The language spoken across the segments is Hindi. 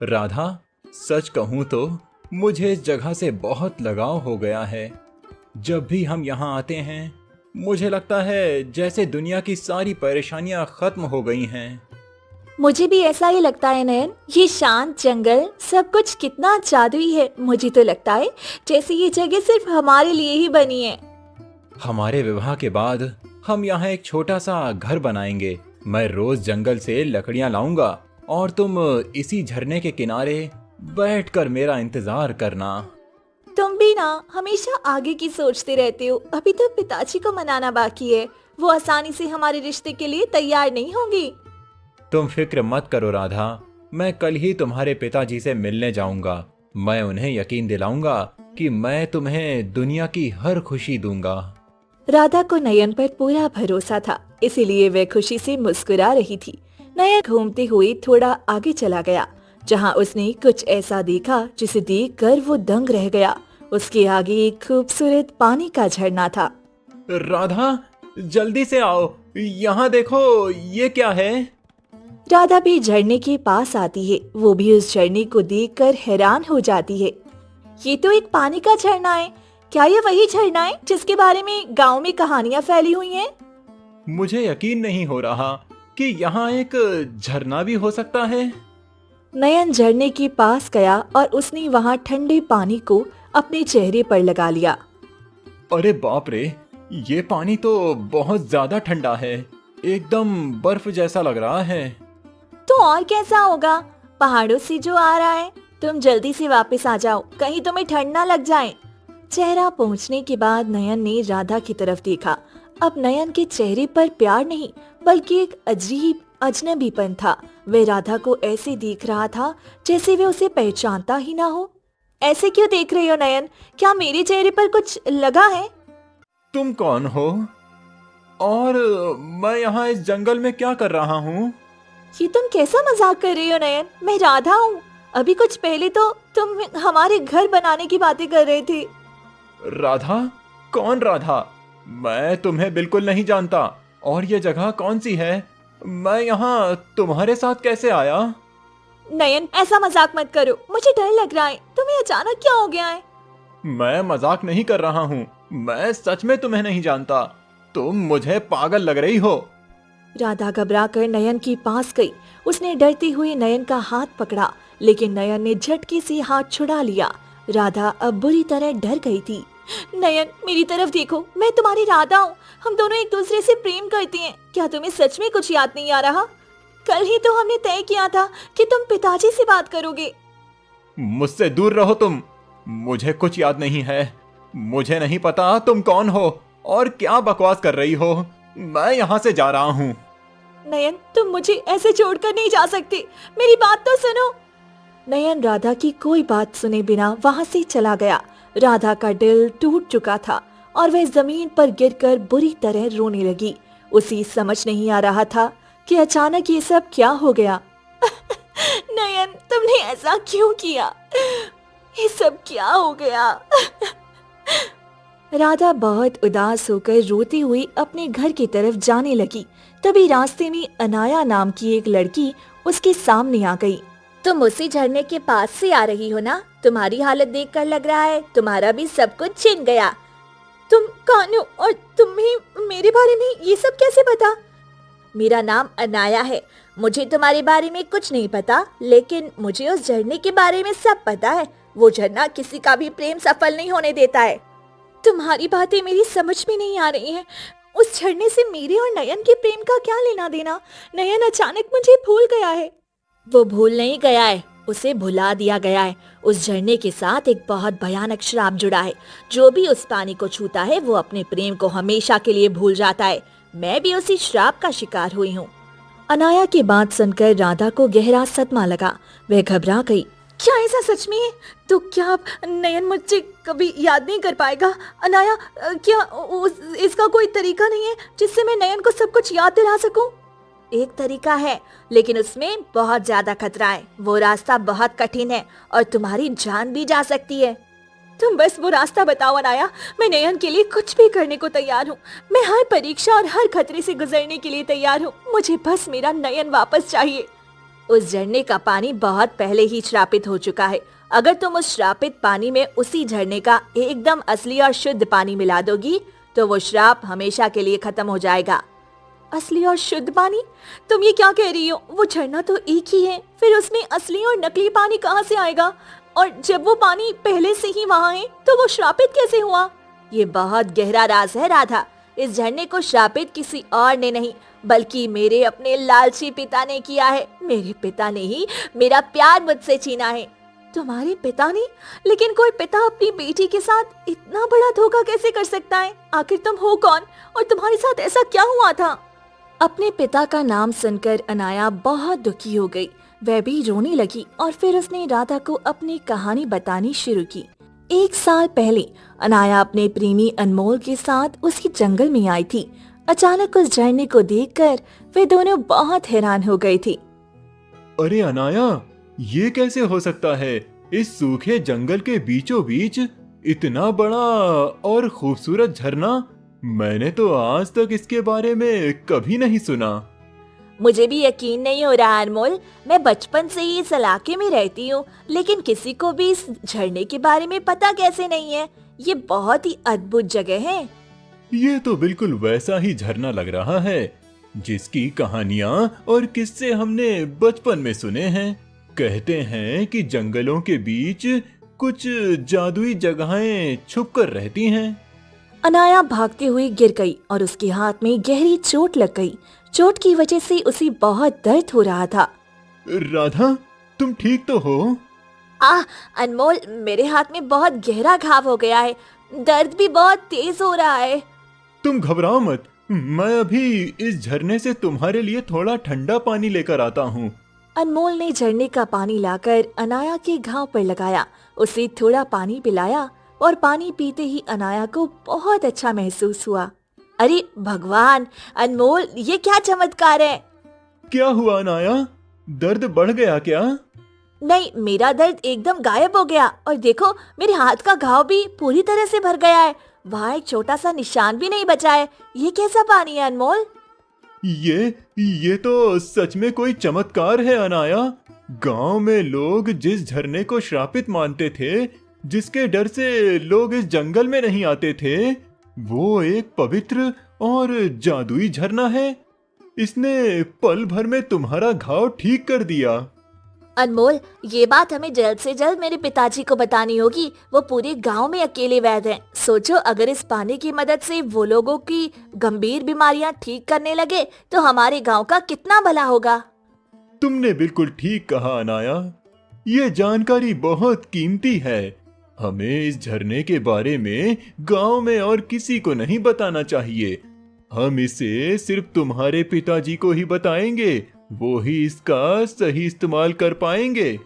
राधा, सच कहूं तो मुझे इस जगह से बहुत लगाव हो गया है। जब भी हम यहाँ आते हैं मुझे लगता है जैसे दुनिया की सारी परेशानियां खत्म हो गई हैं। मुझे भी ऐसा ही लगता है नयन। ये शांत जंगल सब कुछ कितना जादुई है। मुझे तो लगता है जैसे ये जगह सिर्फ हमारे लिए ही बनी है। हमारे विवाह के बाद हम यहाँ एक छोटा सा घर बनाएंगे। मैं रोज जंगल से लकड़ियाँ लाऊंगा और तुम इसी झरने के किनारे बैठकर मेरा इंतजार करना। तुम भी ना हमेशा आगे की सोचते रहते हो। अभी तो पिताजी को मनाना बाकी है। वो आसानी से हमारे रिश्ते के लिए तैयार नहीं होंगे। तुम फिक्र मत करो राधा, मैं कल ही तुम्हारे पिताजी से मिलने जाऊंगा। मैं उन्हें यकीन दिलाऊंगा कि मैं तुम्हें दुनिया की हर खुशी दूंगा। राधा को नयन पर पूरा भरोसा था, इसीलिए वह खुशी से मुस्कुरा रही थी। नयन घूमते हुए थोड़ा आगे चला गया, जहाँ उसने कुछ ऐसा देखा जिसे देखकर वो दंग रह गया। उसके आगे एक खूबसूरत पानी का झरना था। राधा, जल्दी से आओ, यहाँ देखो, ये क्या है? राधा भी झरने के पास आती है। वो भी उस झरने को देखकर हैरान हो जाती है। ये तो एक पानी का झरना है। क्या ये वही झरना है जिसके बारे में गांव में कहानियां फैली हुई हैं? मुझे यकीन नहीं हो रहा कि यहाँ एक झरना भी हो सकता है। नयन झरने के पास गया और उसने वहाँ ठंडे पानी को अपने चेहरे पर लगा लिया। अरे बाप रे, ये पानी तो बहुत ज्यादा ठंडा है, एकदम बर्फ जैसा लग रहा है। तो और कैसा होगा, पहाड़ों से जो आ रहा है। तुम जल्दी से वापस आ जाओ, कहीं तुम्हें ठंड ना लग जाए। चेहरा पहुंचने के बाद नयन ने राधा की तरफ देखा। अब नयन के चेहरे पर प्यार नहीं बल्कि एक अजीब अजनबीपन था। वह राधा को ऐसे देख रहा था जैसे वे उसे पहचानता ही ना हो। ऐसे क्यों देख रही हो नयन? क्या मेरे चेहरे पर कुछ लगा है? तुम कौन हो और मैं यहाँ इस जंगल में क्या कर रहा हूँ? ये तुम कैसा मजाक कर रही हो नयन? मैं राधा हूँ। अभी कुछ पहले तो तुम हमारे घर बनाने की बातें कर रहे थे। राधा? कौन राधा? मैं तुम्हें बिल्कुल नहीं जानता। और ये जगह कौन सी है? मैं यहाँ तुम्हारे साथ कैसे आया? नयन, ऐसा मजाक मत करो, मुझे डर लग रहा है। तुम्हें अचानक क्या हो गया है? मैं मजाक नहीं कर रहा हूँ, मैं सच में तुम्हें नहीं जानता। तुम मुझे पागल लग रही हो। राधा घबरा कर नयन के पास गई। उसने डरती हुई नयन का हाथ पकड़ा, लेकिन नयन ने झटके से हाथ छुड़ा लिया। राधा अब बुरी तरह डर गई थी। नयन, मेरी तरफ देखो, मैं तुम्हारी राधा हूँ। हम दोनों एक दूसरे से प्रेम करते हैं। क्या तुम्हें सच में कुछ याद नहीं आ रहा? कल ही तो हमने तय किया था कि तुम पिताजी से बात करोगे। मुझसे दूर रहो तुम, मुझे कुछ याद नहीं है। मुझे नहीं पता तुम कौन हो और क्या बकवास कर रही हो। मैं यहाँ से जा रहा हूँ। नयन, तुम मुझे ऐसे छोड़कर नहीं जा सकते, मेरी बात तो सुनो। नयन राधा की कोई बात सुने बिना वहाँ से चला गया। राधा का दिल टूट चुका था और वह जमीन पर गिरकर बुरी तरह रोने लगी। उसे समझ नहीं आ रहा था कि अचानक ये सब क्या हो गया। नयन, तुमने ऐसा क्यों किया? ये सब क्या हो गया? राधा बहुत उदास होकर रोती हुई अपने घर की तरफ जाने लगी। तभी रास्ते में अनाया नाम की एक लड़की उसके सामने आ गई। तुम उसी झरने के पास से आ रही हो ना? तुम्हारी हालत देखकर लग रहा है तुम्हारा भी सब कुछ छिन गया। तुम कौन हो और तुम्हें मेरे बारे में ये सब कैसे पता? मेरा नाम अनाया है। मुझे तुम्हारे बारे में कुछ नहीं पता, लेकिन मुझे उस झरने के बारे में सब पता है। वो झरना किसी का भी प्रेम सफल नहीं होने देता है। तुम्हारी बातें मेरी समझ में नहीं आ रही हैं। उस झरने से मेरे और नयन के प्रेम का क्या लेना देना? नयन अचानक मुझे भूल गया है। वो भूल नहीं गया है, उसे भुला दिया गया है। उस झरने के साथ एक बहुत भयानक श्राप जुड़ा है। जो भी उस पानी को छूता है वो अपने प्रेम को हमेशा के लिए भूल जाता है। मैं भी उसी श्राप का शिकार हुई हूँ। अनाया की बात सुनकर राधा को गहरा सदमा लगा। वह घबरा गई। क्या ऐसा सच में है? तो क्या अब नयन मुझे कभी याद नहीं कर पाएगा? अनाया, क्या इसका कोई तरीका नहीं है जिससे मैं नयन को सब कुछ याद दिला सकूं? एक तरीका है, लेकिन उसमें बहुत ज्यादा खतरा है। वो रास्ता बहुत कठिन है और तुम्हारी जान भी जा सकती है। तुम बस वो रास्ता बताओ अनाया, मैं नयन के लिए कुछ भी करने को तैयार हूँ। मैं हर परीक्षा और हर खतरे से गुजरने के लिए तैयार हूँ। मुझे बस मेरा नयन वापस चाहिए। उस झरने का पानी बहुत पहले ही श्रापित हो चुका है। अगर तुम उस श्रापित पानी में उसी झरने का एकदम असली और शुद्ध पानी मिला दोगी तो वो श्राप हमेशा के लिए खत्म हो जाएगा। असली और शुद्ध पानी? तुम ये क्या कह रही हो? वो झरना तो एक ही है, फिर उसमें असली और नकली पानी कहाँ से आएगा? और जब वो पानी पहले से ही वहाँ है तो वो श्रापित कैसे हुआ? ये बहुत गहरा राज है राधा। इस झरने को श्रापित किसी और ने नहीं बल्कि मेरे अपने लालची पिता ने किया है। मेरे पिता ने ही मेरा प्यार मुझसे छीना है। तुम्हारे पिता ने? लेकिन कोई पिता अपनी बेटी के साथ इतना बड़ा धोखा कैसे कर सकता है? आखिर तुम हो कौन और तुम्हारे साथ ऐसा क्या हुआ था? अपने पिता का नाम सुनकर अनाया बहुत दुखी हो गई। वह भी रोने लगी और फिर उसने राधा को अपनी कहानी बतानी शुरू की। 1 साल पहले अनाया अपने प्रेमी अनमोल के साथ उसी जंगल में आई थी। अचानक उस झरने को देखकर वे दोनों बहुत हैरान हो गए थे। अरे अनाया, ये कैसे हो सकता है? इस सूखे जंगल के बीचों बीच इतना बड़ा और खूबसूरत झरना, मैंने तो आज तक इसके बारे में कभी नहीं सुना। मुझे भी यकीन नहीं हो रहा अनमोल। मैं बचपन से ही इस इलाके में रहती हूँ, लेकिन किसी को भी इस झरने के बारे में पता कैसे नहीं है। ये बहुत ही अद्भुत जगह है। ये तो बिल्कुल वैसा ही झरना लग रहा है जिसकी कहानियाँ और किस्से हमने बचपन में सुने हैं। कहते हैं कि जंगलों के बीच कुछ जादुई जगहें छुपकर रहती हैं। अनाया भागते हुए गिर गई और उसके हाथ में गहरी चोट लग गई। चोट की वजह से उसे बहुत दर्द हो रहा था। राधा, तुम ठीक तो हो? अनमोल, मेरे हाथ में बहुत गहरा घाव हो गया है। दर्द भी बहुत तेज हो रहा है। तुम घबराओ मत, मैं अभी इस झरने से तुम्हारे लिए थोड़ा ठंडा पानी लेकर आता हूँ। अनमोल ने झरने का पानी लाकर अनाया के घाव पर लगाया। उसे थोड़ा पानी पिलाया और पानी पीते ही अनाया को बहुत अच्छा महसूस हुआ। अरे भगवान, अनमोल, ये क्या चमत्कार है? क्या हुआ अनाया? दर्द बढ़ गया क्या? नहीं, मेरा दर्द एकदम गायब हो गया और देखो, मेरे हाथ का घाव भी पूरी तरह से भर गया है। वहाँ एक छोटा सा निशान भी नहीं बचा है। ये कैसा पानी है अनमोल? ये तो सच में कोई चमत्कार है अनाया। गांव में लोग जिस झरने को श्रापित मानते थे, जिसके डर से लोग इस जंगल में नहीं आते थे, वो एक पवित्र और जादुई झरना है। इसने पल भर में तुम्हारा घाव ठीक कर दिया। अनमोल, ये बात हमें जल्द से जल्द मेरे पिताजी को बतानी होगी। वो पूरे गांव में अकेले वैद्य हैं। सोचो, अगर इस पानी की मदद से वो लोगों की गंभीर बीमारियां ठीक करने लगे तो हमारे गांव का कितना भला होगा। तुमने बिल्कुल ठीक कहा अनाया। ये जानकारी बहुत कीमती है। हमें इस झरने के बारे में गांव में और किसी को नहीं बताना चाहिए। हम इसे सिर्फ तुम्हारे पिताजी को ही बताएंगे। वो ही इसका सही इस्तेमाल कर पाएंगे।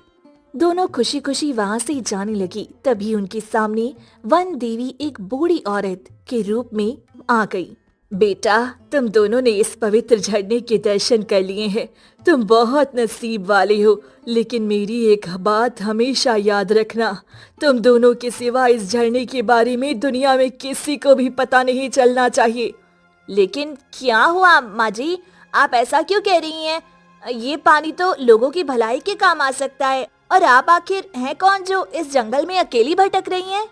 दोनों खुशी खुशी वहाँ से जाने लगी। तभी उनके सामने वन देवी एक बूढ़ी औरत के रूप में आ गई। बेटा, तुम दोनों ने इस पवित्र झरने के दर्शन कर लिए हैं। तुम बहुत नसीब वाले हो। लेकिन मेरी एक बात हमेशा याद रखना, तुम दोनों के सिवा इस झरने के बारे में दुनिया में किसी को भी पता नहीं चलना चाहिए। लेकिन क्या हुआ माँ जी? आप ऐसा क्यों कह रही हैं? ये पानी तो लोगों की भलाई के काम आ सकता है। और आप आखिर हैं कौन जो इस जंगल में अकेली भटक रही हैं?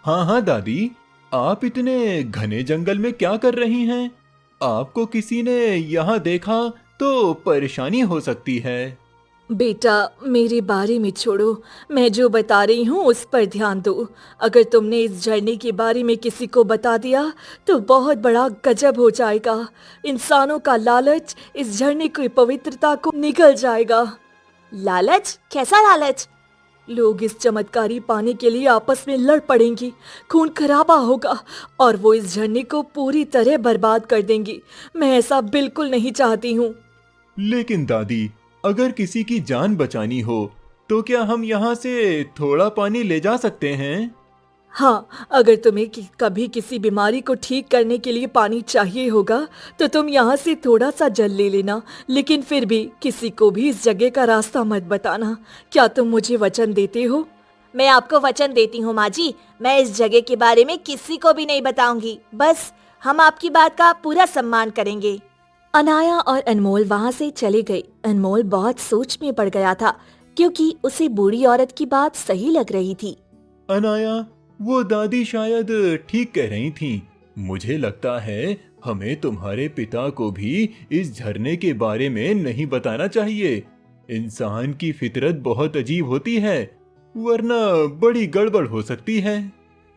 हाँ दादी, आप इतने घने जंगल में क्या कर रही हैं? आपको किसी ने यहाँ देखा तो परेशानी हो सकती है। बेटा, मेरे बारे में छोड़ो। मैं जो बता रही हूँ उस पर ध्यान दो। अगर तुमने इस झरने के बारे में किसी को बता दिया तो बहुत बड़ा गजब हो जाएगा। इंसानों का लालच इस झरने की पवित्रता को निगल जाएगा। लालच? कैसा लालच? लोग इस चमत्कारी पानी के लिए आपस में लड़ पड़ेंगी, खून खराबा होगा और वो इस झरने को पूरी तरह बर्बाद कर देंगी। मैं ऐसा बिल्कुल नहीं चाहती हूँ। लेकिन दादी, अगर किसी की जान बचानी हो तो क्या हम यहाँ से थोड़ा पानी ले जा सकते हैं? हाँ, अगर तुम्हें कभी किसी बीमारी को ठीक करने के लिए पानी चाहिए होगा तो तुम यहाँ से थोड़ा सा जल ले लेना। लेकिन फिर भी किसी को भी इस जगह का रास्ता मत बताना। क्या तुम मुझे वचन देते हो? मैं आपको वचन देती हूँ माँ जी। मैं इस जगह के बारे में किसी को भी नहीं बताऊंगी। बस हम आपकी बात का पूरा सम्मान करेंगे। अनाया और अनमोल वहाँ से चले गए। अनमोल बहुत सोच में पड़ गया था क्योंकि उसे बूढ़ी औरत की बात सही लग रही थी। अनाया, वो दादी शायद ठीक कह रही थीं। मुझे लगता है हमें तुम्हारे पिता को भी इस झरने के बारे में नहीं बताना चाहिए। इंसान की फितरत बहुत अजीब होती है, वरना बड़ी गड़बड़ हो सकती है।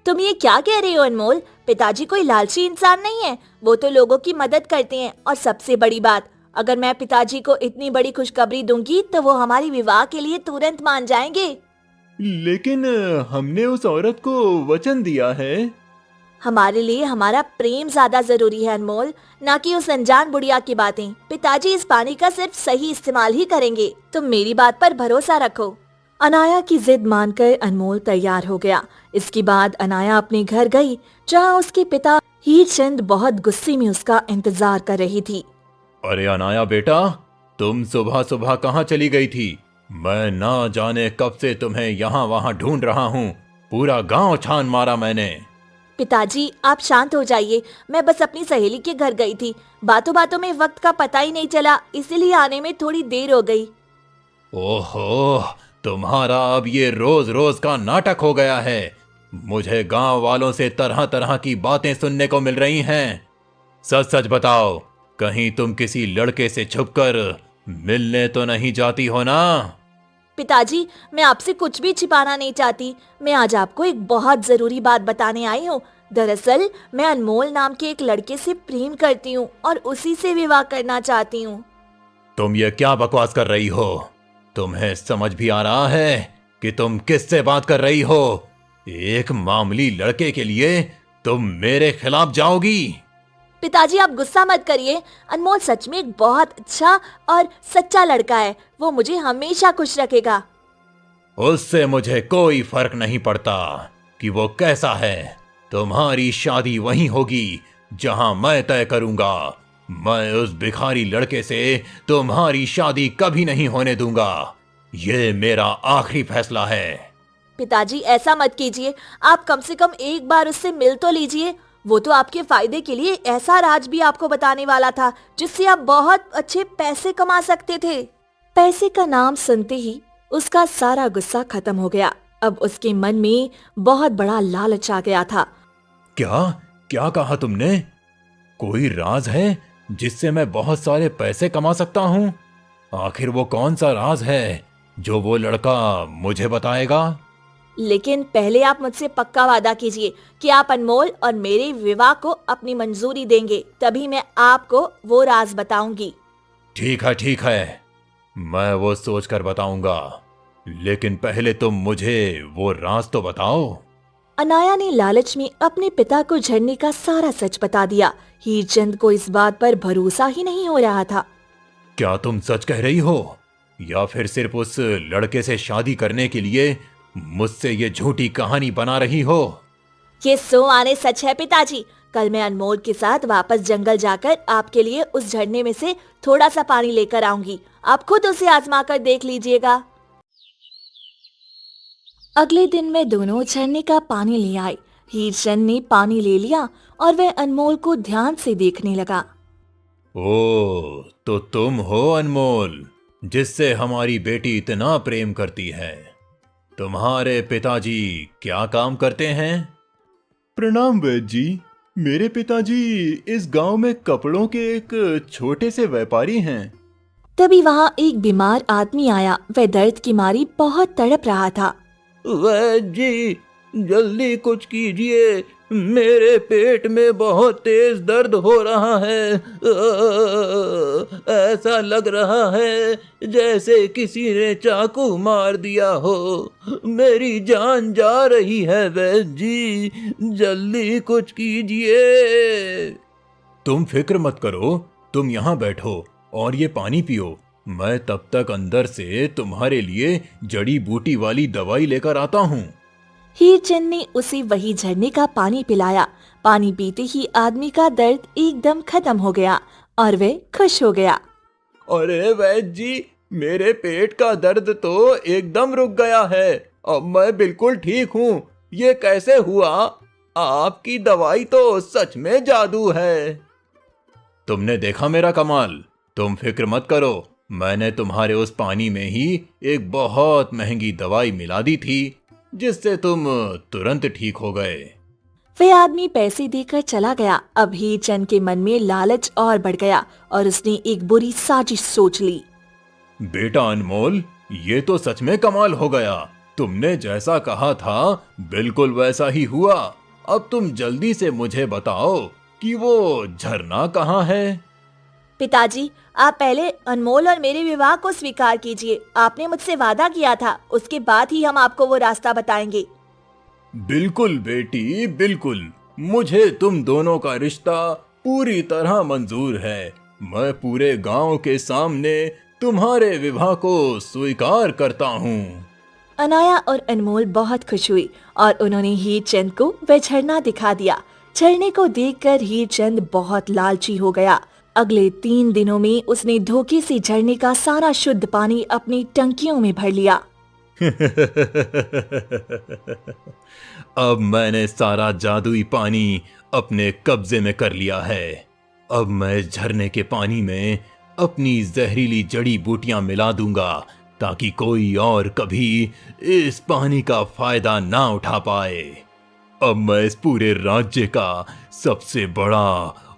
तुम ये क्या कह रहे हो अनमोल? पिताजी कोई लालची इंसान नहीं है, वो तो लोगों की मदद करते हैं। और सबसे बड़ी बात, अगर मैं पिताजी को इतनी बड़ी खुशखबरी दूंगी तो वो हमारी विवाह के लिए तुरंत मान जाएंगे। लेकिन हमने उस औरत को वचन दिया है। हमारे लिए हमारा प्रेम ज्यादा जरूरी है अनमोल, ना कि उस अनजान बुढ़िया की बातें। पिताजी इस पानी का सिर्फ सही इस्तेमाल ही करेंगे, तुम मेरी बात पर भरोसा रखो। अनाया की जिद मानकर अनमोल तैयार हो गया। इसके बाद अनाया अपने घर गई, जहाँ उसके पिता हीरचंद बहुत गुस्से में उसका इंतजार कर रही थी। अरे अनाया बेटा, तुम सुबह सुबह कहाँ चली गई थी? मैं ना जाने कब से तुम्हें यहाँ वहाँ ढूंढ रहा हूँ। पूरा गांव छान मारा मैंने। पिताजी आप शांत हो जाइए, मैं बस अपनी सहेली के घर गई थी। बातों बातों में वक्त का पता ही नहीं चला, इसीलिए आने में थोड़ी देर हो गई। ओहो, तुम्हारा अब ये रोज रोज का नाटक हो गया है। मुझे गांव वालों से तरह तरह की बातें सुनने को मिल रही हैं। सच सच बताओ, कहीं तुम किसी लड़के से छुपकर मिलने तो नहीं जाती हो ना? पिताजी मैं आपसे कुछ भी छिपाना नहीं चाहती, मैं आज आपको एक बहुत जरूरी बात बताने आई हूँ। दरअसल मैं अनमोल नाम के एक लड़के से प्रेम करती हूँ और उसी से विवाह करना चाहती हूँ। तुम ये क्या बकवास कर रही हो? तुम्हें समझ भी आ रहा है कि तुम किससे बात कर रही हो? एक मामूली लड़के के लिए तुम मेरे खिलाफ जाओगी? पिताजी आप गुस्सा मत करिए, अनमोल सच में एक बहुत अच्छा और सच्चा लड़का है, वो मुझे हमेशा खुश रखेगा। उससे मुझे कोई फर्क नहीं पड़ता कि वो कैसा है। तुम्हारी शादी वहीं होगी जहां मैं तय करूंगा। मैं उस भिखारी लड़के से तुम्हारी शादी कभी नहीं होने दूंगा। ये मेरा आखिरी फैसला है। पिताजी ऐसा मत कीजिए, आप कम से कम एक बार उससे मिल तो लीजिए। वो तो आपके फायदे के लिए ऐसा राज भी आपको बताने वाला था जिससे आप बहुत अच्छे पैसे कमा सकते थे। पैसे का नाम सुनते ही उसका सारा गुस्सा खत्म हो गया। अब उसके मन में बहुत बड़ा लालच आ गया था। क्या क्या कहा तुमने? कोई राज है जिससे मैं बहुत सारे पैसे कमा सकता हूँ? आखिर वो कौन सा राज है जो वो लड़का मुझे बताएगा? लेकिन पहले आप मुझसे पक्का वादा कीजिए कि आप अनमोल और मेरे विवाह को अपनी मंजूरी देंगे, तभी मैं आपको वो राज बताऊंगी। ठीक है, मैं वो सोच कर बताऊंगा, लेकिन पहले तुम मुझे वो राज तो बताओ। अनाया ने लालच में अपने पिता को झरने का सारा सच बता दिया। हीरचंद को इस बात पर भरोसा ही नहीं हो रहा था। क्या तुम सच कह रही हो, या फिर सिर्फ उस लड़के से शादी करने के लिए मुझसे ये झूठी कहानी बना रही हो? ये सो आने सच है पिताजी। कल मैं अनमोल के साथ वापस जंगल जाकर आपके लिए उस झरने में से थोड़ा सा पानी लेकर आऊंगी। आप खुद उसे आजमा कर देख लीजिएगा। अगले दिन में दोनों झरने का पानी ले आए। हीरचंद ने पानी ले लिया और वह अनमोल को ध्यान से देखने लगा। ओ, तो तुम हो अनमोल, जिससे हमारी बेटी इतना प्रेम करती है। तुम्हारे पिताजी क्या काम करते हैं? प्रणाम वैद्य जी, मेरे पिताजी इस गांव में कपड़ों के एक छोटे से व्यापारी हैं। तभी वहाँ एक बीमार आदमी आया। वह दर्द की मारी बहुत तड़प रहा था। वैद्य जी, जल्दी कुछ कीजिए, मेरे पेट में बहुत तेज दर्द हो रहा है। ऐसा लग रहा है जैसे किसी ने चाकू मार दिया हो। मेरी जान जा रही है वैद्य जी, जल्दी कुछ कीजिए। तुम फिक्र मत करो, तुम यहाँ बैठो और ये पानी पियो। मैं तब तक अंदर से तुम्हारे लिए जड़ी बूटी वाली दवाई लेकर आता हूँ। हीरचंद ने उसे वही झरने का पानी पिलाया। पानी पीते ही आदमी का दर्द एकदम खत्म हो गया और वह खुश हो गया। अरे वैद्य जी, मेरे पेट का दर्द तो एकदम रुक गया है। अब मैं बिल्कुल ठीक हूँ। ये कैसे हुआ? आपकी दवाई तो सच में जादू है। तुमने देखा मेरा कमाल? तुम फिक्र मत करो, मैंने तुम्हारे उस पानी में ही एक बहुत महंगी दवाई मिला दी थी, जिससे तुम तुरंत ठीक हो गए। वह आदमी पैसे देकर चला गया। अब हीरचंद के मन में लालच और बढ़ गया और उसने एक बुरी साजिश सोच ली। बेटा अनमोल, ये तो सच में कमाल हो गया। तुमने जैसा कहा था बिल्कुल वैसा ही हुआ। अब तुम जल्दी से मुझे बताओ कि वो झरना कहाँ है। पिताजी, आप पहले अनमोल और मेरे विवाह को स्वीकार कीजिए। आपने मुझसे वादा किया था, उसके बाद ही हम आपको वो रास्ता बताएंगे। बिल्कुल बेटी, बिल्कुल। मुझे तुम दोनों का रिश्ता पूरी तरह मंजूर है। मैं पूरे गांव के सामने तुम्हारे विवाह को स्वीकार करता हूँ। अनाया और अनमोल बहुत खुश हुई और उन्होंने हीरचंद को वह झरना दिखा दिया। झरने को देखकर हीरचंद बहुत लालची हो गया। अगले 3 दिनों में उसने धोखे से झरने का सारा शुद्ध पानी अपनी टंकियों में भर लिया। अब मैंने सारा जादुई पानी अपने कब्जे में कर लिया है। अब मैं इस झरने के पानी में अपनी जहरीली जड़ी बूटियां मिला दूंगा, ताकि कोई और कभी इस पानी का फायदा ना उठा पाए। अब मैं इस पूरे राज्य का सबसे बड़ा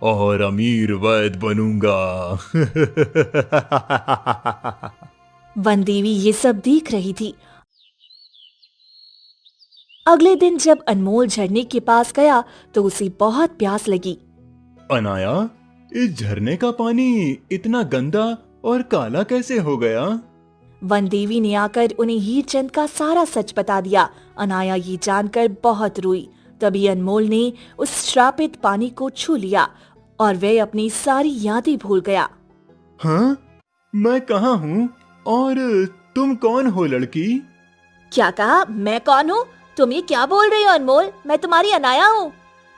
और अमीर वैद्य बनूंगा। वन देवी ये सब देख रही थी। अगले दिन जब अनमोल झरने के पास गया तो उसे बहुत प्यास लगी। अनाया, इस झरने का पानी इतना गंदा और काला कैसे हो गया? वन देवी ने आकर उन्हें हीरचंद का सारा सच बता दिया। अनाया ये जानकर बहुत रोई। तभी अनमोल ने उस श्रापित पानी को छू लिया और वह अपनी सारी यादें भूल गया। हाँ? मैं कहाँ हूँ और तुम कौन हो लड़की? क्या कहा? मैं कौन हूँ? तुम ये क्या बोल रही हो अनमोल? मैं तुम्हारी अनाया हूँ।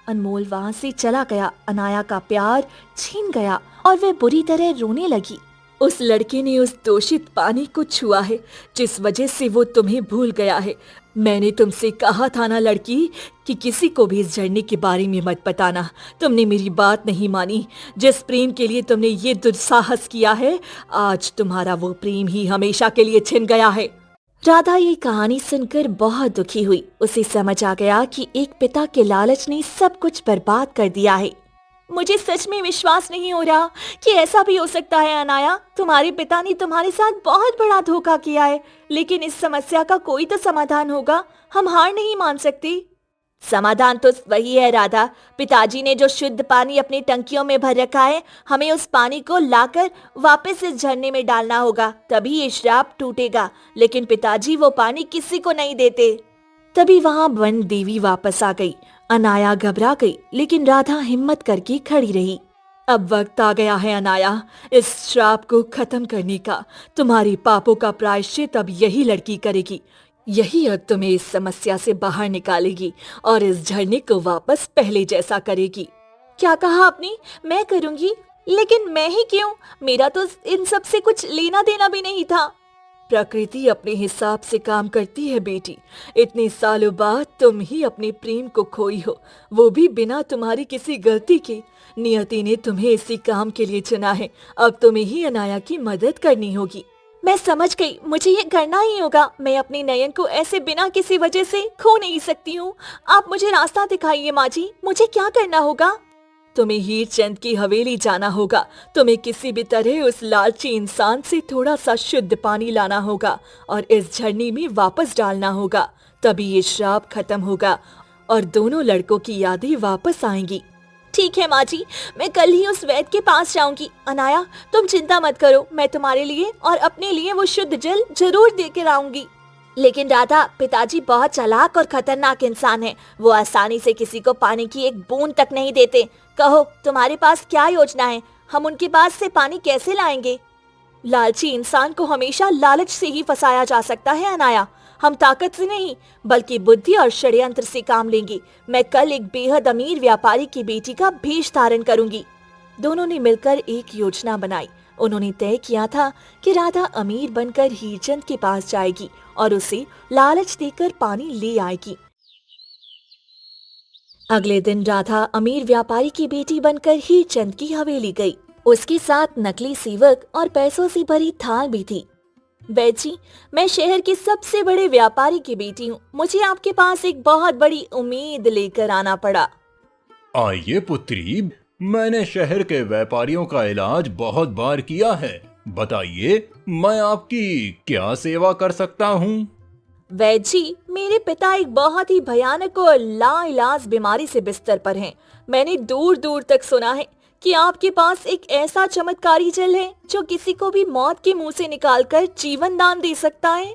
अनमोल वहाँ से चला गया। अनाया का प्यार छीन गया और वह बुरी तरह रोने लगी। उस लड़के ने उस दूषित पानी को छुआ है, जिस वजह से वो तुम्हें भूल गया है। मैंने तुमसे कहा था ना लड़की, कि किसी को भी इस झरने के बारे में मत बताना। तुमने मेरी बात नहीं मानी। जिस प्रेम के लिए तुमने ये दुस्साहस किया है, आज तुम्हारा वो प्रेम ही हमेशा के लिए छिन गया है। राधा ये कहानी सुनकर बहुत दुखी हुई। उसे समझ आ गया कि एक पिता के लालच ने सब कुछ बर्बाद कर दिया है। मुझे सच में विश्वास नहीं हो रहा कि ऐसा भी हो सकता है अनाया। तुम्हारे पिता ने तुम्हारे साथ बहुत बड़ा धोखा किया है, लेकिन इस समस्या का कोई तो समाधान होगा। हम हार नहीं मान सकते। समाधान तो वही है राधा। पिताजी ने जो शुद्ध पानी अपनी टंकियों में भर रखा है, हमें उस पानी को लाकर वापस इस झरने में डालना होगा, तभी ये श्राप टूटेगा। लेकिन पिताजी वो पानी किसी को नहीं देते। तभी वहाँ वन देवी वापस आ गई। अनाया घबरा गई, लेकिन राधा हिम्मत करके खड़ी रही। अब वक्त आ गया है अनाया, इस श्राप को खत्म करने का। तुम्हारी पापों का प्रायश्चित अब यही लड़की करेगी। यही अब तुम्हें इस समस्या से बाहर निकालेगी और इस झरने को वापस पहले जैसा करेगी। क्या कहा आपने? मैं करूंगी? लेकिन मैं ही क्यों? मेरा तो इन सब से कुछ लेना देना भी नहीं था। प्रकृति अपने हिसाब से काम करती है बेटी। इतने सालों बाद तुम ही अपने प्रेम को खोई हो, वो भी बिना तुम्हारी किसी गलती के। नियति ने तुम्हें इसी काम के लिए चुना है। अब तुम्हें ही अनाया की मदद करनी होगी। मैं समझ गई, मुझे ये करना ही होगा। मैं अपने नयन को ऐसे बिना किसी वजह से खो नहीं सकती हूँ। आप मुझे रास्ता दिखाइए माँ जी, मुझे क्या करना होगा? तुम्हें हीरचंद की हवेली जाना होगा। तुम्हें किसी भी तरह उस लालची इंसान से थोड़ा सा शुद्ध पानी लाना होगा और इस झरने में वापस डालना होगा, तभी ये श्राप खत्म होगा और दोनों लड़कों की यादें वापस आएंगी। ठीक है माँ जी, मैं कल ही उस वैद्य के पास जाऊंगी। अनाया, तुम चिंता मत करो, मैं तुम्हारे लिए और अपने लिए वो शुद्ध जल जरूर देकर आऊंगी। लेकिन राधा, पिताजी बहुत चालाक और खतरनाक इंसान है। वो आसानी से किसी को पानी की एक बूंद तक नहीं देते। कहो, तुम्हारे पास क्या योजना है? हम उनके पास से पानी कैसे लाएंगे? लालची इंसान को हमेशा लालच से ही फंसाया जा सकता है अनाया। हम ताकत से नहीं, बल्कि बुद्धि और षड्यंत्र से काम लेंगे। मैं कल एक बेहद अमीर व्यापारी की बेटी का भेष धारण करूंगी। दोनों ने मिलकर एक योजना बनाई। उन्होंने तय किया था कि राधा अमीर बनकर हीरचंद के पास जाएगी और उसे लालच देकर पानी ले आएगी। अगले दिन राधा अमीर व्यापारी की बेटी बनकर हीरचंद की हवेली गई। उसके साथ नकली सेवक और पैसों से भरी थाल भी थी। वैद जी, मैं शहर के सबसे बड़े व्यापारी की बेटी हूँ। मुझे आपके पास एक बहुत बड़ी उम्मीद लेकर आना पड़ा। आइए पुत्री, मैंने शहर के व्यापारियों का इलाज बहुत बार किया है। बताइए, मैं आपकी क्या सेवा कर सकता हूँ? वैद जी, मेरे पिता एक बहुत ही भयानक और लाइलाज बीमारी से बिस्तर पर हैं। मैंने दूर दूर तक सुना है कि आपके पास एक ऐसा चमत्कारी जल है जो किसी को भी मौत के मुंह से निकालकर जीवन दान दे सकता है।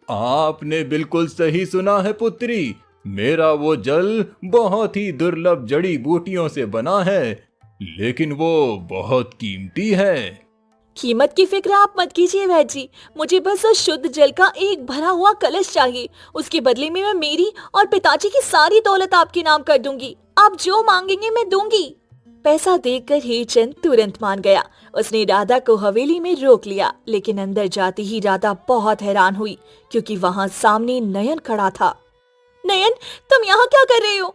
आपने बिल्कुल सही सुना है पुत्री। मेरा वो जल बहुत ही दुर्लभ जड़ी बूटियों से बना है, लेकिन वो बहुत कीमती है। कीमत की फिक्र आप मत कीजिए वैद जी, मुझे बस उस शुद्ध जल का एक भरा हुआ कलश चाहिए। उसके बदले में मैं मेरी और पिताजी की सारी दौलत आपके नाम कर दूंगी। आप जो मांगेंगे मैं दूंगी। पैसा देखकर हीरचंद तुरंत मान गया। उसने राधा को हवेली में रोक लिया, लेकिन अंदर जाती ही राधा बहुत हैरान हुई क्योंकि वहाँ सामने नयन खड़ा था। नयन, तुम यहाँ क्या कर रहे हो?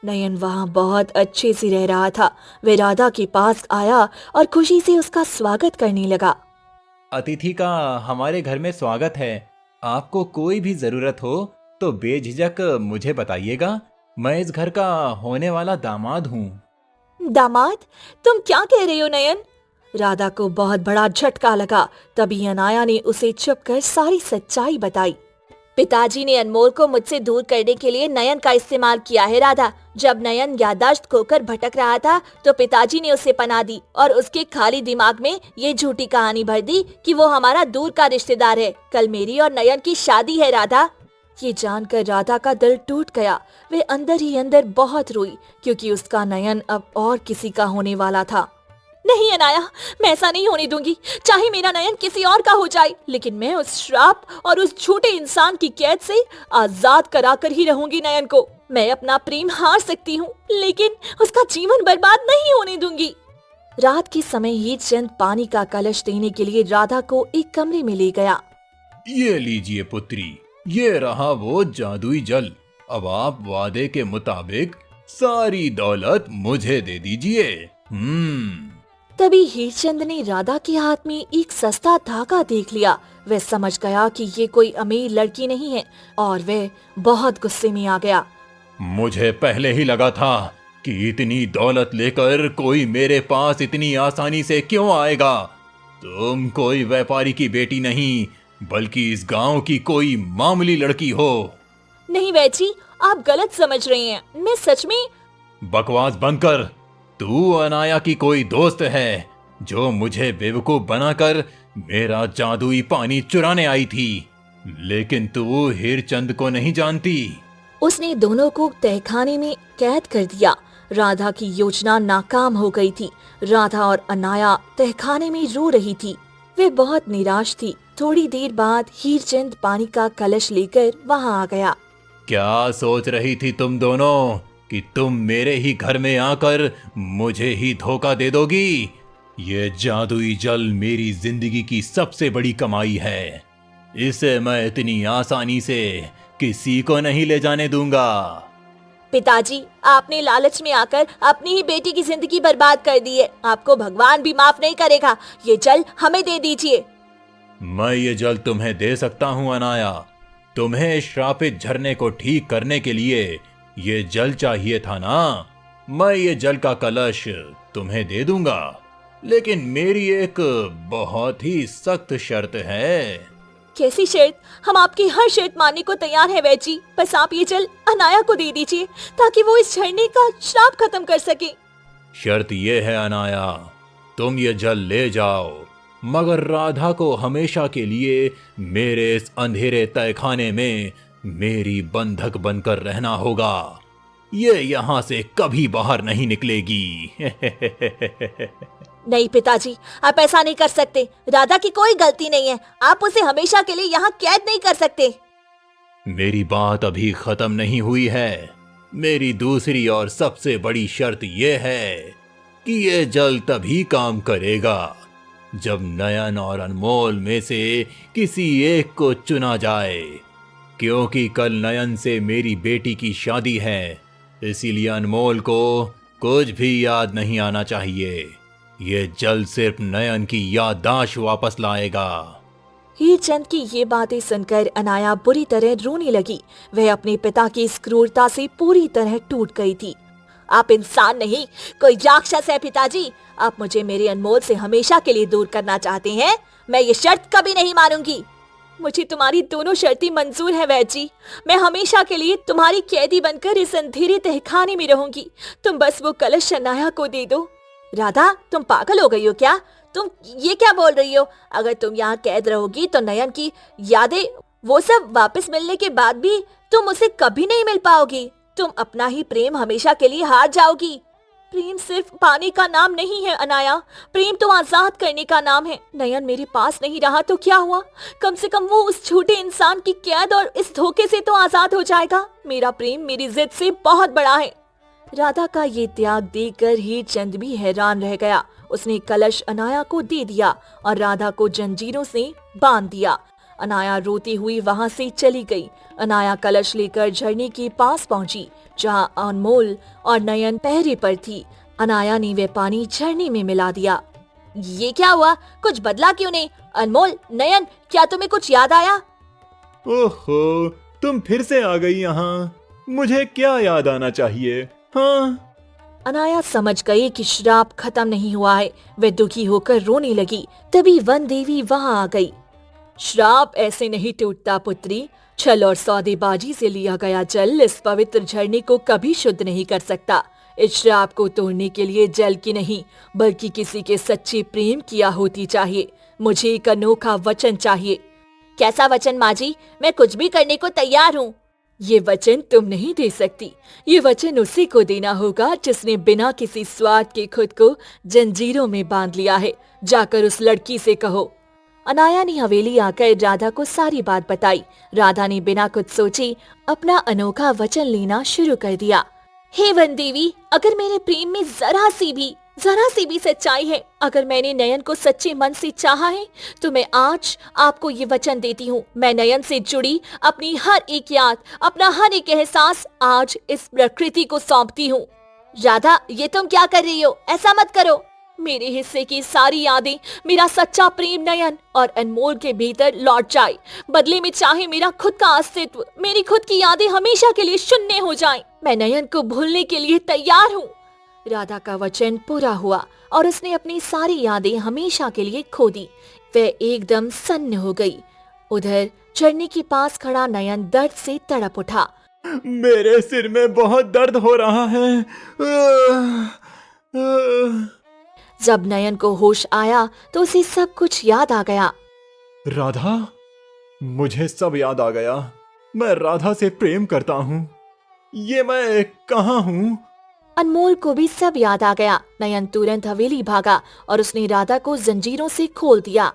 नयन वहाँ बहुत अच्छे से रह रहा था। वह राधा के पास आया और खुशी से उसका स्वागत करने लगा। अतिथि का हमारे घर में स्वागत है। आपको कोई भी जरूरत हो तो बेझिझक मुझे बताइएगा। मैं इस घर का होने वाला दामाद हूँ। दामाद? तुम क्या कह रहे हो नयन? राधा को बहुत बड़ा झटका लगा। तभी अनाया ने उसे चुप कर सारी सच्चाई बताई। पिताजी ने अनमोल को मुझसे दूर करने के लिए नयन का इस्तेमाल किया है राधा। जब नयन याददाश्त खोकर भटक रहा था तो पिताजी ने उसे पनाह दी और उसके खाली दिमाग में ये झूठी कहानी भर दी कि वो हमारा दूर का रिश्तेदार है। कल मेरी और नयन की शादी है राधा। ये जानकर राधा का दिल टूट गया। वे अंदर ही अंदर बहुत रोई क्योंकि उसका नयन अब और किसी का होने वाला था। नहीं अनाया, मैं ऐसा नहीं होने दूंगी। चाहे मेरा नयन किसी और का हो जाए, लेकिन मैं उस श्राप और उस झूठे इंसान की कैद से आजाद कराकर ही रहूंगी नयन को। मैं अपना प्रेम हार सकती हूँ, लेकिन उसका जीवन बर्बाद नहीं होने दूंगी। रात के समय हीरचंद पानी का कलश देने के लिए राधा को एक कमरे में ले गया। ये लीजिए पुत्री, ये रहा वो जादुई जल। अब आप वादे के मुताबिक सारी दौलत मुझे दे दीजिए। तभी हीरचंद ने राधा के हाथ में एक सस्ता धागा देख लिया। वह समझ गया कि ये कोई अमीर लड़की नहीं है और वह बहुत गुस्से में आ गया। मुझे पहले ही लगा था कि इतनी दौलत लेकर कोई मेरे पास इतनी आसानी से क्यों आएगा। तुम कोई व्यापारी की बेटी नहीं, बल्कि इस गांव की कोई मामूली लड़की हो। नहीं वैद जी, आप गलत समझ रहे हैं। मैं सच में। बकवास बंद कर। तू अनाया की कोई दोस्त है जो मुझे बेवकूफ बनाकर मेरा जादुई पानी चुराने आई थी, लेकिन तू हीरचंद को नहीं जानती। उसने दोनों को तहखाने में कैद कर दिया। राधा की योजना नाकाम हो गई थी। राधा और अनाया तहखाने में रो रही थी। वे बहुत निराश थी। थोड़ी देर बाद हीरचंद पानी का कलश लेकर वहाँ आ गया। क्या सोच रही थी तुम दोनों कि तुम मेरे ही घर में आकर मुझे ही धोखा दे दोगी? ये जादुई जल मेरी जिंदगी की सबसे बड़ी कमाई है। इसे मैं इतनी आसानी से किसी को नहीं ले जाने दूंगा। पिताजी, आपने लालच में आकर अपनी ही बेटी की जिंदगी बर्बाद कर दी है। आपको भगवान भी माफ नहीं करेगा। ये जल हमें दे दीजिए। मैं ये जल तुम्हें दे सकता हूँ अनाया। तुम्हें श्रापित झरने को ठीक करने के लिए ये जल चाहिए था ना। मैं ये जल का कलश तुम्हें दे दूंगा, लेकिन मेरी एक बहुत ही सख्त शर्त है। कैसी शर्त? हम आपकी हर शर्त मानने को तैयार है वैद जी। बस आप ये जल अनाया को दे दीजिए ताकि वो इस झरने का श्राप खत्म कर सके। शर्त ये है अनाया, तुम ये जल ले जाओ, मगर राधा को हमेशा के लिए मेरे इस अंधेरे तहखाने में मेरी बंधक बनकर रहना होगा। ये यहाँ से कभी बाहर नहीं निकलेगी। नहीं पिताजी, आप ऐसा नहीं कर सकते। राधा की कोई गलती नहीं है। आप उसे हमेशा के लिए यहाँ कैद नहीं कर सकते। मेरी बात अभी खत्म नहीं हुई है। मेरी दूसरी और सबसे बड़ी शर्त यह है कि ये जल तभी काम करेगा जब नयन और अनमोल में से किसी एक को चुना जाए, क्योंकि कल नयन से मेरी बेटी की शादी है इसीलिए अनमोल को कुछ भी याद नहीं आना चाहिए। ये जल सिर्फ नयन की याददाश्त वापस लाएगा। हीरचंद की ये बातें सुनकर अनाया बुरी तरह रोने लगी। वह अपने पिता की इस क्रूरता से पूरी तरह टूट गई थी। आप इंसान नहीं, कोई राक्षस है पिताजी। आप मुझे मेरे अनमोल से हमेशा के लिए दूर करना चाहते हैं। मैं ये शर्त कभी नहीं मानूंगी। मुझे तुम्हारी दोनों शर्तें मंजूर है वैद जी। मैं हमेशा के लिए तुम्हारी कैदी बनकर इस अंधेरे तहखाने में रहूंगी। तुम बस वो कलश अनाया को दे दो। राधा, तुम पागल हो गई हो क्या? तुम ये क्या बोल रही हो? अगर तुम यहाँ कैद रहोगी तो नयन की यादें, वो सब वापस मिलने के बाद भी तुम उसे कभी नहीं मिल पाओगी। तुम अपना ही प्रेम हमेशा के लिए हार जाओगी। प्रेम सिर्फ पाने का नाम नहीं है अनाया, प्रेम तो आजाद करने का नाम है। नयन मेरे पास नहीं रहा तो क्या हुआ? कम से कम वो उस झूठे इंसान की कैद और इस धोखे से तो आजाद हो जाएगा। मेरा प्रेम मेरी जिद से बहुत बड़ा है। राधा का ये त्याग देखकर हीरचंद भी हैरान रह गया। उसने कलश अनाया को दे दिया और राधा को जंजीरों से बांध दिया। अनाया रोती हुई वहां से चली गई। अनाया कलश लेकर झरने के पास पहुंची, जहां अनमोल और नयन पहरे पर थी। अनाया ने वह पानी झरने में मिला दिया। ये क्या हुआ? कुछ बदला क्यों नहीं? अनमोल, नयन, क्या तुम्हें कुछ याद आया? ओहो, तुम फिर से आ गई यहाँ। मुझे क्या याद आना चाहिए? हाँ। अनाया समझ गई कि श्राप खत्म नहीं हुआ है। वह दुखी होकर रोने लगी। तभी वन देवी वहां आ गई। श्राप ऐसे नहीं टूटता पुत्री। छल और सौदेबाजी से लिया गया जल इस पवित्र झरने को कभी शुद्ध नहीं कर सकता। इस श्राप को तोड़ने के लिए जल की नहीं, बल्कि किसी के सच्चे प्रेम की आहुति चाहिए। मुझे एक अनोखा वचन चाहिए। कैसा वचन माँ जी? मैं कुछ भी करने को तैयार हूँ। ये वचन तुम नहीं दे सकती। ये वचन उसी को देना होगा जिसने बिना किसी स्वार्थ के खुद को जंजीरों में बांध लिया है। जाकर उस लड़की से कहो। अनाया ने हवेली आकर राधा को सारी बात बताई। राधा ने बिना कुछ सोचे अपना अनोखा वचन लेना शुरू कर दिया। हे वन देवी, अगर मेरे प्रेम में जरा सी भी सच्चाई है, अगर मैंने नयन को सच्चे मन से चाहा है, तो मैं आज आपको ये वचन देती हूँ। मैं नयन से जुड़ी अपनी हर एक याद, अपना हर एक एहसास आज इस प्रकृति को सौंपती हूँ। राधा, ये तुम क्या कर रही हो? ऐसा मत करो। मेरे हिस्से की सारी यादें, मेरा सच्चा प्रेम नयन और अनमोल के भीतर लौट जाए। बदले में चाहे मेरा खुद का अस्तित्व, मेरी खुद की यादें हमेशा के लिए शून्य हो जाएं। मैं नयन को भूलने के लिए तैयार हूँ। राधा का वचन पूरा हुआ और उसने अपनी सारी यादें हमेशा के लिए खो दी। वह एकदम सन्न हो गई। उधर झरने के पास खड़ा नयन दर्द से तड़प उठा। मेरे सिर में बहुत दर्द हो रहा है। जब नयन को होश आया तो उसे सब कुछ याद आ गया। राधा, मुझे सब याद आ गया। मैं राधा से प्रेम करता हूँ। ये मैं कहाँ हूँ? अनमोल को भी सब याद आ गया। नयन तुरंत हवेली भागा और उसने राधा को जंजीरों से खोल दिया।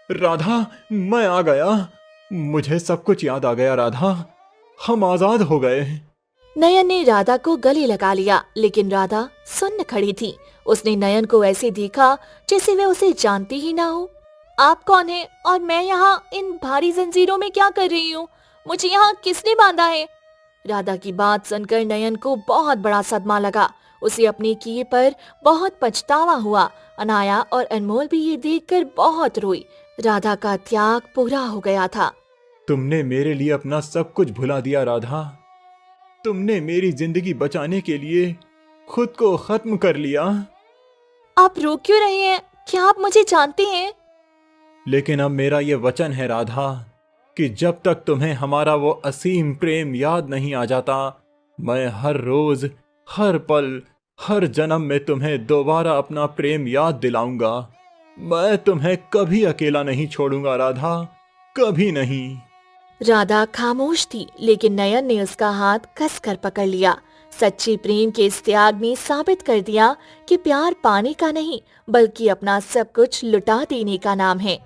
राधा, मैं आ गया। मुझे सब कुछ याद आ गया राधा। हम आजाद हो गए। नयन ने राधा को गले लगा लिया, लेकिन राधा सुन्न खड़ी थी। उसने नयन को ऐसे देखा जैसे वह उसे जानती ही ना हो। आप कौन है और मैं यहाँ इन भारी जंजीरों में क्या कर रही हूँ? मुझे यहाँ किसने बांधा है? राधा की बात सुनकर नयन को बहुत बड़ा सदमा लगा। उसे अपने किए पर बहुत पछतावा हुआ। अनाया और अनमोल भी ये देखकर बहुत रोई। राधा का त्याग पूरा हो गया था। तुमने मेरे लिए अपना सब कुछ भुला दिया राधा। तुमने मेरी जिंदगी बचाने के लिए खुद को खत्म कर लिया। आप रो क्यों रहे हैं? क्या आप मुझे जानते हैं? लेकिन अब मेरा ये वचन है राधा कि जब तक तुम्हें हमारा वो असीम प्रेम याद नहीं आ जाता, मैं हर रोज, हर पल, हर जन्म में तुम्हें दोबारा अपना प्रेम याद दिलाऊंगा। मैं तुम्हें कभी अकेला नहीं छोड़ूंगा राधा, कभी नहीं। राधा खामोश थी, लेकिन नयन ने उसका हाथ कसकर पकड़ लिया। सच्चे प्रेम के इस त्याग ने साबित कर दिया कि प्यार पाने का नहीं, बल्कि अपना सब कुछ लुटा देने का नाम है।